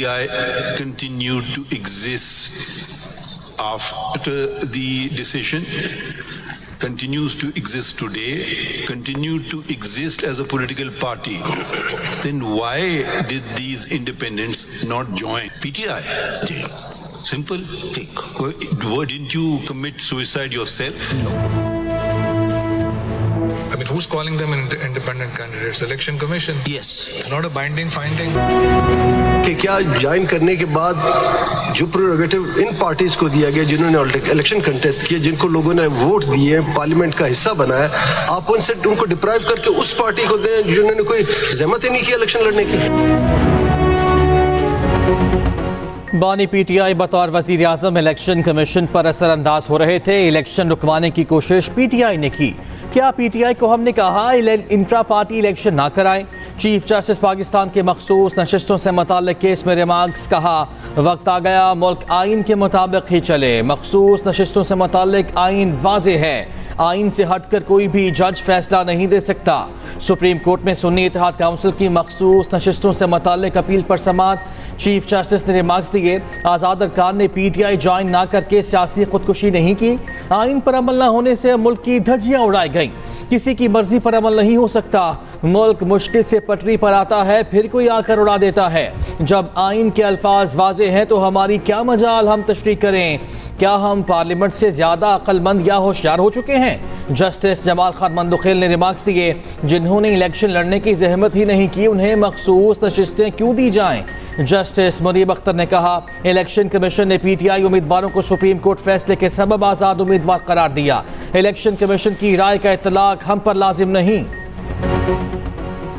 PTI continued to exist after the decision, continues to exist today, continued to exist as a political party, then why did these independents not join PTI? Simple. Didn't you commit suicide yourself? No. I mean, who's calling them independent candidates? Election Commission? Yes. Not a binding finding. कि क्या join करने के बाद जो prerogative इन parties को दिया गया जिन्होंने इलेक्शन कंटेस्ट किया, जिनको लोगों ने वोट दिए, पार्लियामेंट का हिस्सा बनाया, आप उनसे उनको डिप्राइव करके उस पार्टी को दें जिन्होंने कोई जहमत ही नहीं की इलेक्शन लड़ने की। बानी पीटीआई बतौर वजीर आजम इलेक्शन कमीशन पर असरअंदाज हो रहे थे। इलेक्शन रुकवाने की कोशिश पीटीआई ने की। क्या पीटीआई को हमने कहा इंट्रा पार्टी इलेक्शन ना कराएं? चीफ जस्टिस पाकिस्तान के मखसूस नशिस्तों से मुताल्लिक केस में रिमार्क्स कहा, वक्त आ गया मुल्क आइन के मुताबिक ही चले। मखसूस नशिस्तों से मुताल्लिक आइन वाज़ेह है, आइन से हटकर कोई भी जज फैसला नहीं दे सकता। सुप्रीम कोर्ट में सुन्नी इत्तेहाद काउंसिल की मखसूस नशिस्तों से मुताल्लिक अपील पर समाअत। चीफ जस्टिस ने रिमार्क्स दिए, आज़ाद अरकान ने पीटीआई ज्वाइन ना करके सियासी खुदकुशी नहीं की। आइन पर अमल न होने से मुल्क की धज्जियां उड़ाई गई। किसी की मर्जी पर अमल नहीं हो सकता। मुल्क मुश्किल से पटरी पर आता है, फिर कोई आकर उड़ा देता है। जब आइन के अल्फाज वाजे हैं तो हमारी क्या मजाल हम तशरीह करें? क्या हम पार्लियामेंट से ज्यादा अक्लमंद या होशियार हो चुके हैं? जस्टिस जमाल खान मंदुखेल ने रिमार्क्स दिए, जिन्होंने इलेक्शन लड़ने की जहमत ही नहीं की, उन्हें मखसूस नशिस्तें क्यों दी जाएं? जस्टिस मुनीब अख्तर ने कहा, इलेक्शन कमीशन ने पीटीआई उम्मीदवारों को सुप्रीम कोर्ट फैसले के सबब आज़ाद उम्मीदवार करार दिया। इलेक्शन कमीशन की राय का इत्तलाक हम पर लाजिम नहीं।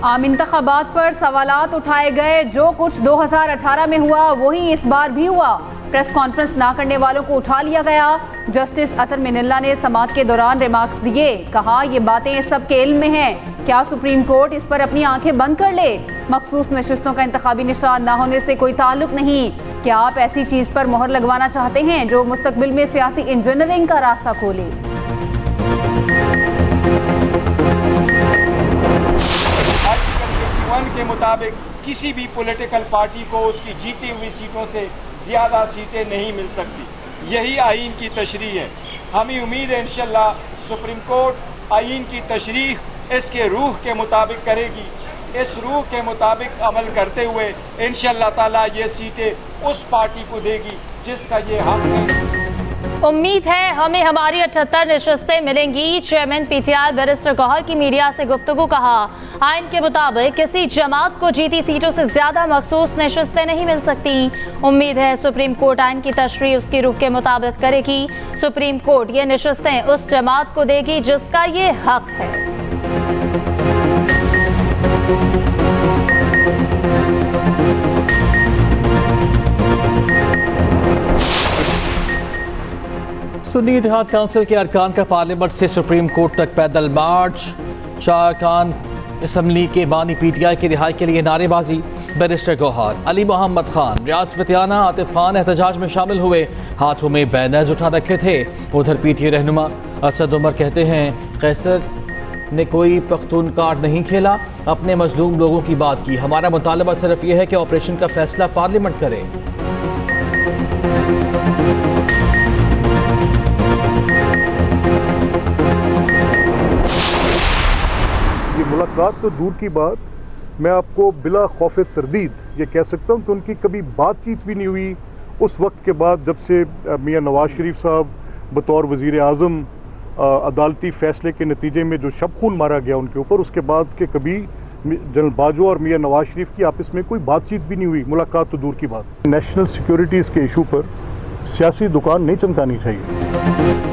आम इंतखाबात पर सवालात उठाए गए। जो कुछ 2018 में हुआ वही इस बार भी हुआ। प्रेस कॉन्फ्रेंस ना करने वालों को उठा लिया गया। जस्टिस अतर मिनल्ला ने समाअत के दौरान रिमार्क्स दिए, कहा ये बातें सबके इल्म में हैं। क्या सुप्रीम कोर्ट इस पर अपनी आंखें बंद कर ले? मखसूस नशिस्तों का इंतखाबी निशान ना होने से कोई ताल्लुक नहीं। क्या आप ऐसी चीज पर मोहर लगवाना चाहते हैं जो मुस्तकबिल में सियासी इंजीनियरिंग का रास्ता खोले? के मुताबिक किसी भी पॉलिटिकल पार्टी को उसकी जीती हुई सीटों से ज्यादा सीटें नहीं मिल सकती। यही आइन की तशरीह है। हमें उम्मीद है इंशाल्लाह सुप्रीम कोर्ट आइन की तशरीह इसके रूह के मुताबिक करेगी। इस रूह के मुताबिक अमल करते हुए इंशाल्लाह ताला ये सीटें उस पार्टी को देगी जिसका ये हक है। उम्मीद है हमें हमारी 78 नशस्तें मिलेंगी। चेयरमैन पीटीआई बैरिस्टर गौहर की मीडिया से गुफ्तगू। कहा, आइन के मुताबिक किसी जमात को जीती सीटों से ज्यादा मखसूस नशस्तें नहीं मिल सकती। उम्मीद है सुप्रीम कोर्ट आइन की तशरीह उसकी रूह के मुताबिक करेगी। सुप्रीम कोर्ट ये नशस्तें उस जमात को देगी जिसका ये हक है। सुन्नी इत्तेहाद काउंसिल के अरकान का पार्लियामेंट से सुप्रीम कोर्ट तक पैदल मार्च। चार अरकान असम्बली के बानी पीटीआई की रिहाई के लिए नारेबाजी। बैरिस्टर गौहर, अली मोहम्मद खान, रियाज फतियाना, आतिफ खान एहतजाज में शामिल हुए। हाथों में बैनर्स उठा रखे थे। उधर पीटीआई रहनुमा असद उमर कहते हैं, कैसर ने कोई पख्तून कार्ड नहीं खेला, अपने मजलूम लोगों की बात की। हमारा मुतालबा सिर्फ यह है कि ऑपरेशन का फैसला पार्लियामेंट करे। मुलाकात तो दूर की बात, मैं आपको बिला खौफ तरदीद ये कह सकता हूँ कि उनकी कभी बातचीत भी नहीं हुई उस वक्त के बाद जब से मियाँ नवाज शरीफ साहब बतौर वज़ीर आज़म अदालती फैसले के नतीजे में जो शब खून मारा गया उनके ऊपर, उसके बाद के कभी जनरल बाजवा और मियाँ नवाज शरीफ की आपस में कोई बातचीत भी नहीं हुई। मुलाकात तो दूर की बात। नेशनल सिक्योरिटीज़ के इशू पर सियासी दुकान नहीं चमकानी चाहिए।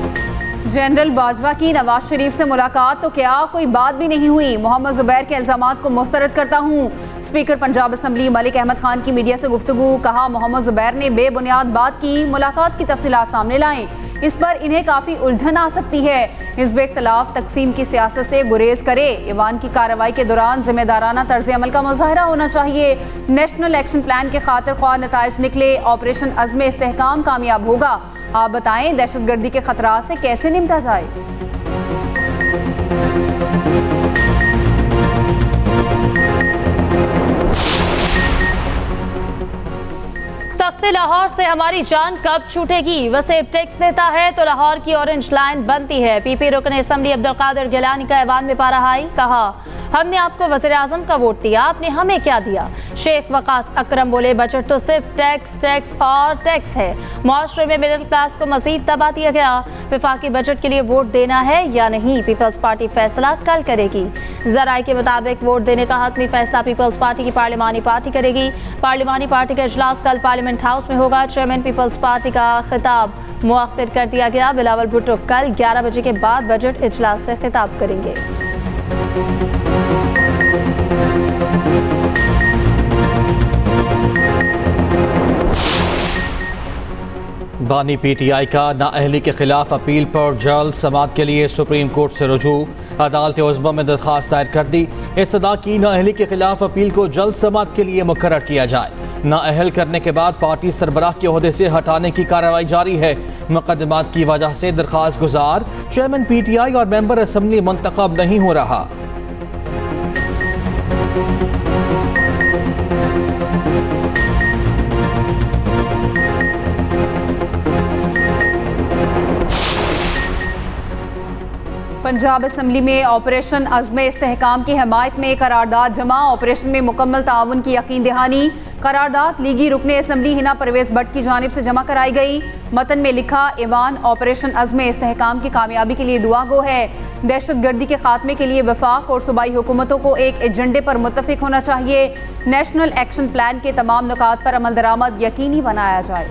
जनरल बाजवा की नवाज शरीफ से मुलाकात तो क्या कोई बात भी नहीं हुई। मोहम्मद जुबैर के इल्जामात को मुस्तरद करता हूँ। स्पीकर पंजाब असम्बली मलिक अहमद खान की मीडिया से गुफ्तगू। कहा, मोहम्मद जुबैर ने बेबुनियाद बात की। मुलाकात की तफसीलात सामने लाएं, इस पर इन्हें काफ़ी उलझन आ सकती है। हिज़्ब इख्तिलाफ तकसीम की सियासत से गुरेज करे। ईवान की कार्रवाई के दौरान जिम्मेदाराना तर्ज अमल का मुजाहरा होना चाहिए। नेशनल एक्शन प्लान के खातिर ख्वाह नताइज निकले। ऑपरेशन अज़्म इस्तेहकाम कामयाब होगा। आप बताएं, दहशतगर्दी के खतरात से कैसे निपटा जाए? रब्ते लाहौर से हमारी जान कब छूटेगी? वसीम टैक्स देता है तो लाहौर की ऑरेंज लाइन बनती है। पीपी रुकन असम्बली अब्दुल कादिर गिलानी का ऐवान में पारा हाई, कहा हमने आपको वज़ीर आज़म का वोट दिया, आपने हमें क्या दिया? शेख वकास अकरम बोले बजट तो सिर्फ टैक्स टैक्स और टैक्स है, मुआशरे में मिडिल क्लास को मजीद दबा दिया गया। विफाकी बजट के लिए वोट देना है या नहीं, पीपल्स पार्टी फैसला कल करेगी। जराए के मुताबिक वोट देने का हतमी फैसला पीपल्स पार्टी की पार्लिमानी पार्टी करेगी। पार्लिमानी पार्टी का इजलास कल पार्लियामेंट हाउस में होगा। चेयरमैन पीपल्स पार्टी का खिताब मुअख्खर कर दिया गया। बिलावल भुट्टो कल 11 बजे के बाद बजट इजलास से खिताब करेंगे। बानी पीटीआई का नाअहली के खिलाफ अपील पर जल्द समाअत के लिए सुप्रीम कोर्ट से रुजू। अदालत उज़्मा में दरख्वास्त दायर कर दी। इस्तदा की नाअहली के खिलाफ अपील को जल्द समाअत के लिए मुकर्रर किया जाए। नाअहल करने के बाद पार्टी सरबराह के ओहदे से हटाने की कार्रवाई जारी है। मुकदमात की वजह से दरख्वास्त गुजार चेयरमैन पीटीआई और मेंबर असम्बली मुंतखब नहीं हो रहा। पंजाब असम्बली में ऑपरेशन अज़्म इस्तेहकाम की हिमायत में करारदाद जमा। ऑपरेशन में मुकम्मल ताउन की यकीन दहानी। करारदाद लीगी रुकने असम्बली हिना परवेज़ भट्ट की जानिब से जमा कराई गई। मतन में लिखा ईवान ऑपरेशन अज़्म इस्तेहकाम की कामयाबी के लिए दुआ गो है। दहशत गर्दी के खात्मे के लिए वफाक और सूबाई हुकूमतों को एक एजेंडे पर मुत्तफिक होना चाहिए। नेशनल एक्शन प्लान के तमाम नुकात पर अमल दरामद यकीनी बनाया जाए।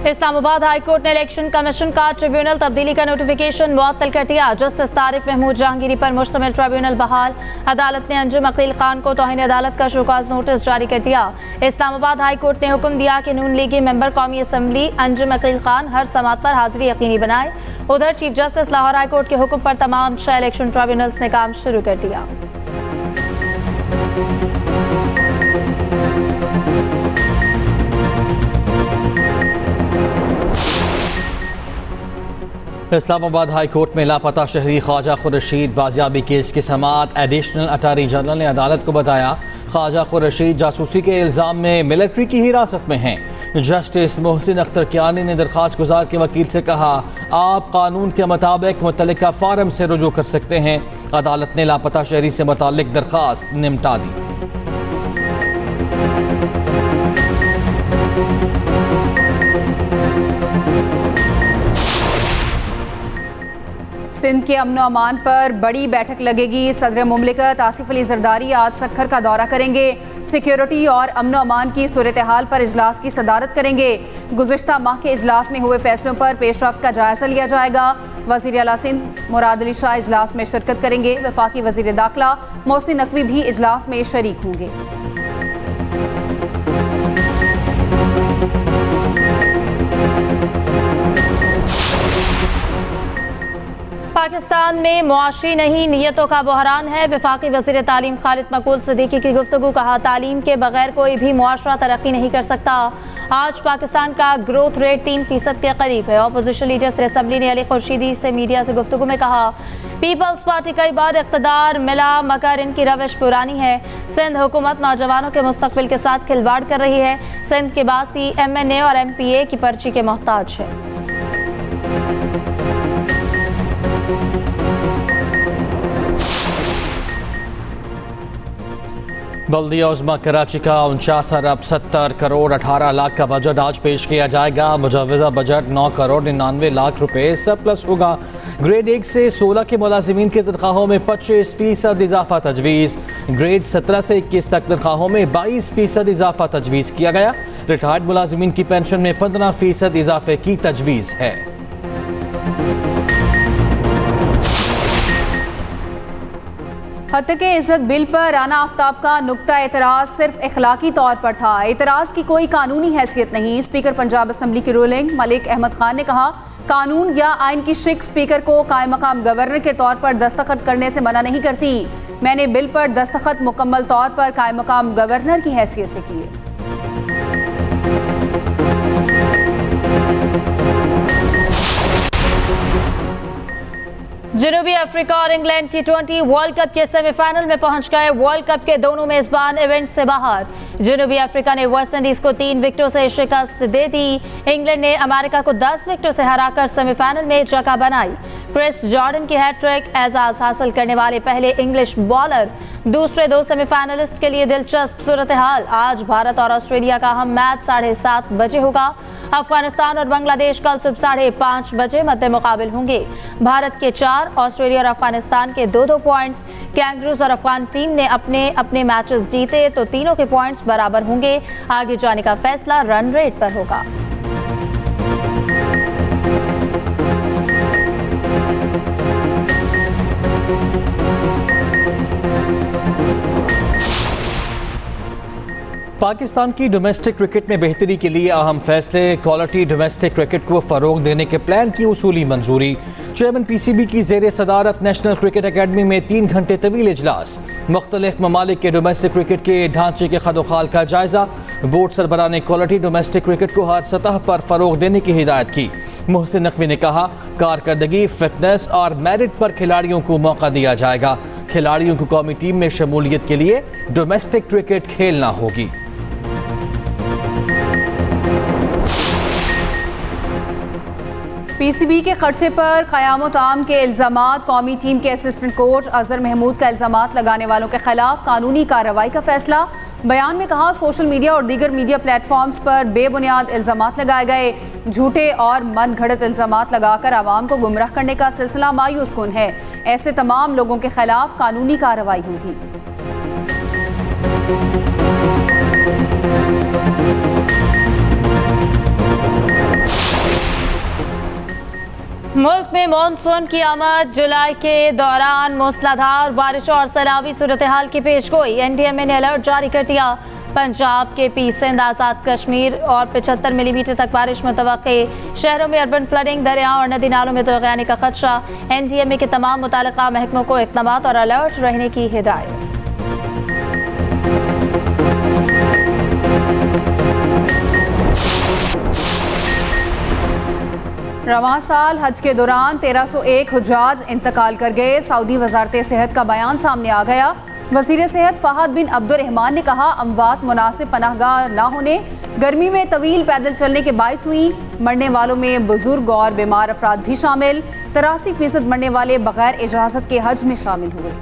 इस्लामाबाद हाई कोर्ट ने इलेक्शन कमीशन का ट्रिब्यूनल तब्दीली का नोटिफिकेशन मुअत्तल कर दिया। जस्टिस तारिक महमूद जहांगीरी पर मुश्तमिल ट्रिब्यूनल बहाल। अदालत ने अंजुम अकील खान को तौहीन अदालत का शोकाज नोटिस जारी कर दिया। इस्लामाबाद हाई कोर्ट ने हुक्म दिया कि नून लीगी मेंबर कौमी असम्बली अंजुम अकील खान हर समाअत पर हाजिरी यकीनी बनाए। उधर chief justice Lahore high court के हुक्म पर तमाम 6 इलेक्शन ट्रिब्यूनल्स ने काम शुरू कर दिया। इस्लामाबाद हाई कोर्ट में लापता शहरी ख्वाजा खुर्शीद बाजियाबी केस की समाअत एडिशनल अटॉर्नी जनरल ने अदालत को बताया ख्वाजा खुर्शीद जासूसी के इल्ज़ाम में मिलिट्री की हिरासत में हैं। जस्टिस मोहसिन अख्तर कियानी ने दरख्वास्त गुजार के वकील से कहा आप कानून के मुताबिक मुतल्लिका फार्म से रुजू कर सकते हैं। अदालत ने लापता शहरी से मुताल्लिक दरख्वास्त निमटा दी। सिंध के अमन अमान पर बड़ी बैठक लगेगी। सदर मुमलिकत आसिफ अली जरदारी आज सक्खर का दौरा करेंगे। सिक्योरिटी और अमन अमान की सूरत हाल पर इजलास की सदारत करेंगे। गुज़िश्ता माह के इजलास में हुए फैसलों पर पेशरफ्त का जायजा लिया जाएगा। वज़ीर आला सिंध मुराद अली शाह इजलास में शिरकत करेंगे। वफाकी वज़ीर दाखिला मोहसिन नकवी भी इजलास में शरीक होंगे। पाकिस्तान में मुआशी नहीं नीयतों का बहरान है। वफाकी वज़ीर तालीम खालिद मकबूल सिद्दीकी की गुफ्तगू, कहा तालीम के बगैर कोई भी मुआशरा तरक्की नहीं कर सकता। आज पाकिस्तान का ग्रोथ रेट 3% के करीब है। अपोजिशन लीडर सदर असम्बली ने अली खुर्शीदी से मीडिया से गुफ्तगू में कहा पीपल्स पार्टी कई बार इक़्तिदार मिला मगर इनकी रविश पुरानी है। सिंध हुकूमत नौजवानों के मुस्तकबिल के साथ खिलवाड़ कर रही है। सिंध के बासी MNA और MPA की पर्ची के मोहताज है। बल्दिया उज़्मा कराची का 49 अरब 70 करोड़ 18 लाख का बजट आज पेश किया जाएगा। मुजव्वज़ा बजट 9 करोड़ 99 लाख रुपए सरप्लस होगा। ग्रेड 1 से 16 के मुलाजिमीन की तनख्वाहों में 25% इजाफा तजवीज़। ग्रेड 17 से 21 तक तनख्वाहों में 22% इजाफा तजवीज़ किया गया। रिटायर्ड मुलाजिमीन की पेंशन में 15% इजाफे की तजवीज़ है। हत्ते इज़्ज़त बिल पर राना आफ्ताब का नुक्ता एतराज़ सिर्फ इखलाकी तौर पर था। एतराज़ की कोई कानूनी हैसियत नहीं। स्पीकर पंजाब असम्बली की रूलिंग मलिक अहमद खान ने कहा कानून या आइन की शिक स्पीकर को कायम मकाम गवर्नर के तौर पर दस्तखत करने से मना नहीं करती। मैंने बिल पर दस्तखत मुकम्मल तौर पर कायम मकाम गवर्नर की हैसियत से किए। जनूबी अफ्रीका और इंग्लैंड T20 वर्ल्ड कप के सेमीफाइनल में पहुंच गए। वर्ल्ड कप के दोनों मेजबान इवेंट से बाहर। जनूबी अफ्रीका ने वेस्टइंडीज को 3 विकेटों से शिकस्त दे दी। इंग्लैंड ने अमेरिका को 10 विकेटों से हराकर सेमीफाइनल में जगह बनाई। क्रिस जॉर्डन की हैट्रिक एजाज हासिल करने वाले पहले इंग्लिश बॉलर। दूसरे 2 सेमीफाइनलिस्ट के लिए दिलचस्प सूरत हाल। आज भारत और ऑस्ट्रेलिया का अहम मैच 7:30 बजे होगा। अफगानिस्तान और बांग्लादेश कल सुबह 5:30 बजे मद्दे मुकाबिल होंगे। भारत के 4, ऑस्ट्रेलिया और अफगानिस्तान के 2-2 पॉइंट्स। कैंगरूज और अफगान टीम ने अपने अपने मैचेस जीते तो तीनों के पॉइंट्स बराबर होंगे। आगे जाने का फैसला रन रेट पर होगा। पाकिस्तान की डोमेस्टिक क्रिकेट में बेहतरी के लिए अहम फैसले। क्वालिटी डोमेस्टिक क्रिकेट को फरोग देने के प्लान की उसूली मंजूरी। चेयरमैन PCB की ज़ेर सदारत नेशनल क्रिकेट अकेडमी में 3 घंटे तवील इजलास। मुख्तलिफ ममालिक के डोमेस्टिक क्रिकेट के ढांचे के खदोखाल का जायजा। बोर्ड सरबराह ने क्वालिटी डोमेस्टिक क्रिकेट को हर सतह पर फरोग देने की हिदायत की। मोहसिन नकवी ने कहा, कारकर्दगी, फिटनेस और मेरिट पर खिलाड़ियों को मौका दिया जाएगा। खिलाड़ियों को कौमी टीम में शमूलियत के लिए डोमेस्टिक क्रिकेट खेलना होगी। PCB के खर्चे पर क़यामत आम के इल्ज़ामात। कौमी टीम के असिस्टेंट कोच अजहर महमूद का इल्ज़ामात लगाने वालों के खिलाफ कानूनी कार्रवाई का फैसला। बयान में कहा, सोशल मीडिया और दीगर मीडिया प्लेटफॉर्म्स पर बेबुनियाद इल्ज़ामात लगाए गए। झूठे और मन घड़त इल्ज़ामात लगाकर आवाम को गुमराह करने का सिलसिला मायूस कुन है। ऐसे तमाम लोगों के खिलाफ कानूनी कार्रवाई होगी। मुल्क में मानसून की आमद। जुलाई के दौरान मूसलाधार बारिश और सैलाबी सूरत हाल की पेशगोई। NDMA ने अलर्ट जारी कर दिया। पंजाब के पी सिंध, आज़ाद कश्मीर और 75 मिलीमीटर तक बारिश मुतवक्के। शहरों में अर्बन फ्लडिंग, दरिया और नदी नालों में तग़यानी का खदशा। NDMA के तमाम मुताल्लिक़ा महकमों को इक़दामात और अलर्ट रहने की हिदायत। रवां साल हज के दौरान 1301 हुज्जाज इंतकाल कर गए। सऊदी वजारत सेहत का बयान सामने आ गया। वज़ीर सेहत फ़हद बिन अब्दुर्रहमान ने कहा, अमवात मुनासिब पनाहगाह न होने, गर्मी में तवील पैदल चलने के बाइस हुई। मरने वालों में बुजुर्ग और बीमार अफराद भी शामिल। 83% मरने वाले बगैर इजाज़त के हज में शामिल हुए।